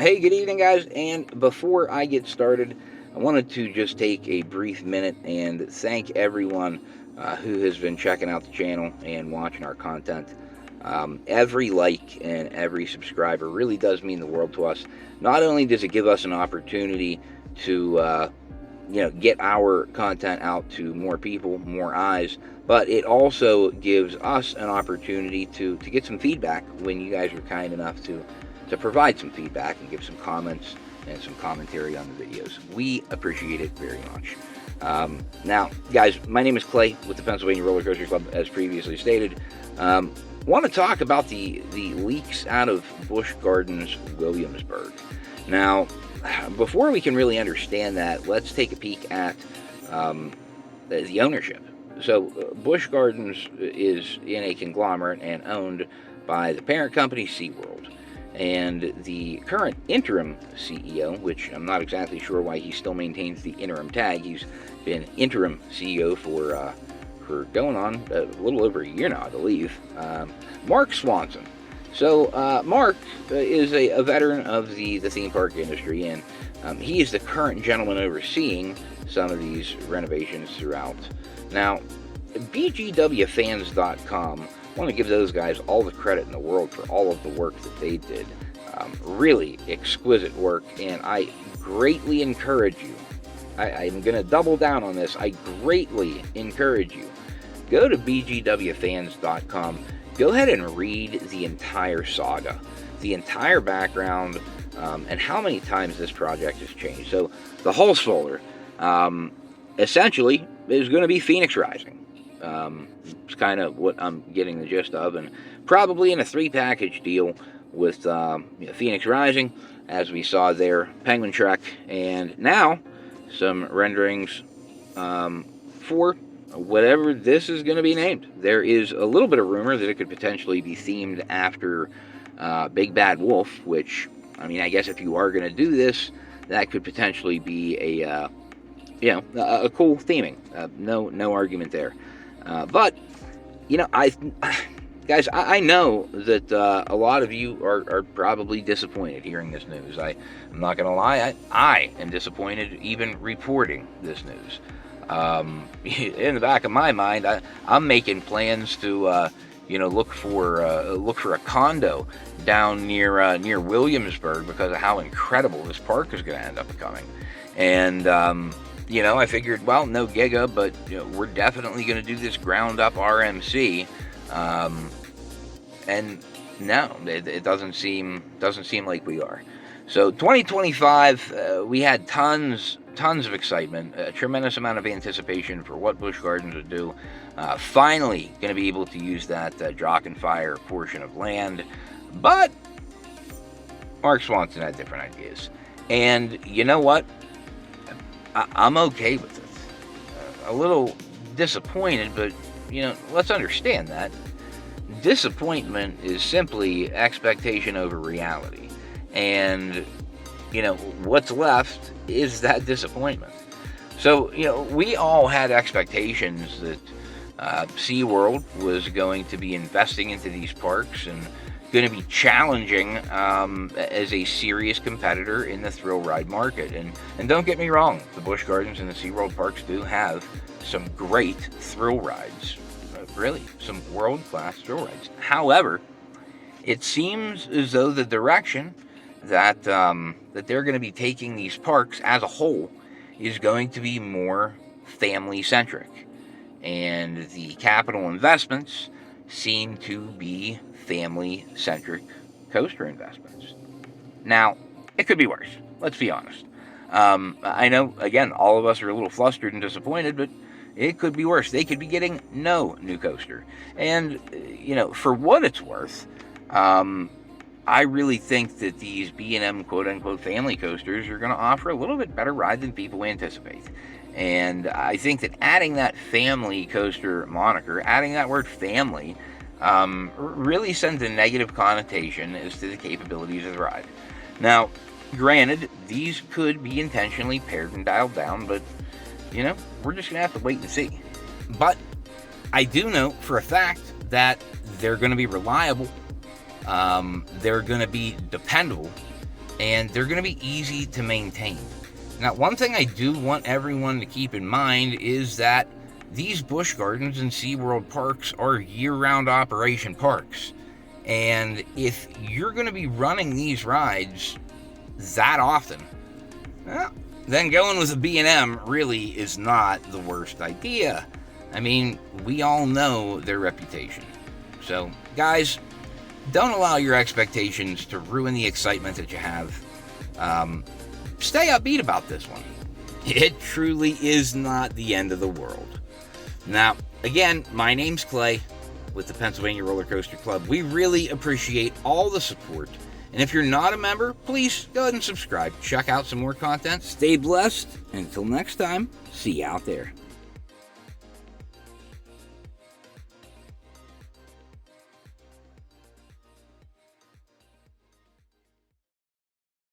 Hey, good evening, guys. And before I get started, I wanted to just take a brief minute and thank everyone who has been checking out the channel and watching our content. Every like and every subscriber really does mean the world to us. Not only does it give us an opportunity to get our content out to more people, more eyes, but it also gives us an opportunity to get some feedback when you guys are kind enough to provide some feedback and give some comments and some commentary on the videos. We appreciate it very much. Now, guys, my name is Clay with the Pennsylvania Roller Coaster Club, as previously stated. Want to talk about the leaks out of Busch Gardens, Williamsburg. Now, before we can really understand that, let's take a peek at the ownership. So, Busch Gardens is in a conglomerate and owned by the parent company, SeaWorld. And the current interim CEO, which I'm not exactly sure why he still maintains the interim tag, he's been interim CEO for going on a little over a year now, I believe, Mark Swanson. So Mark is a veteran of the theme park industry, and he is the current gentleman overseeing some of these renovations throughout. Now, BGWFans.com, I want to give those guys all the credit in the world for all of the work that they did. Really exquisite work, and I greatly encourage you. I'm going to double down on this. I greatly encourage you. Go to BGWFans.com. Go ahead and read the entire saga, the entire background, and how many times this project has changed. So the Hallsfolder, essentially, is going to be Phoenix Rising. It's kind of what I'm getting the gist of, and probably in a 3-package deal with Phoenix Rising, as we saw there, Penguin Trek, and now some renderings for whatever this is going to be named. There is a little bit of rumor that it could potentially be themed after Big Bad Wolf, which, I mean, I guess if you are going to do this, that could potentially be a cool theming. No argument there. But I know that a lot of you are probably disappointed hearing this news. I'm not going to lie, I am disappointed even reporting this news. In the back of my mind, I'm making plans to look for a condo down near Williamsburg because of how incredible this park is going to end up becoming. And I figured, well, no giga, but we're definitely going to do this ground up RMC. And no, it doesn't seem like we are. So 2025, we had tons of excitement, a tremendous amount of anticipation for what Busch Gardens would do. Finally, going to be able to use that Jock and Fire portion of land, but Mark Swanson had different ideas. And you know what? I'm okay with it. A little disappointed, but let's understand that. Disappointment is simply expectation over reality. And, what's left is that disappointment. So, we all had expectations that SeaWorld was going to be investing into these parks and going to be challenging as a serious competitor in the thrill ride market. And don't get me wrong, the Busch Gardens and the SeaWorld parks do have some great thrill rides. Really, some world-class thrill rides. However, it seems as though the direction that they're going to be taking these parks as a whole is going to be more family-centric. And the capital investments seem to be family-centric coaster investments. Now, it could be worse. Let's be honest. I know, again, all of us are a little flustered and disappointed, but it could be worse. They could be getting no new coaster. And, for what it's worth, I really think that these B&M quote-unquote family coasters are going to offer a little bit better ride than people anticipate. And I think that adding that family coaster moniker, adding that word family, really sends a negative connotation as to the capabilities of the ride. Now, granted, these could be intentionally pared and dialed down, but we're just going to have to wait and see. But I do know for a fact that they're going to be reliable, they're going to be dependable, and they're going to be easy to maintain. Now, one thing I do want everyone to keep in mind is that these Busch Gardens and SeaWorld parks are year-round operation parks. And if you're going to be running these rides that often, well, then going with a B&M really is not the worst idea. I mean, we all know their reputation. So, guys, don't allow your expectations to ruin the excitement that you have. Stay upbeat about this one. It truly is not the end of the world. Now, again, my name's Clay with the Pennsylvania Roller Coaster Club. We really appreciate all the support. And if you're not a member, please go ahead and subscribe. Check out some more content. Stay blessed. And until next time, see you out there.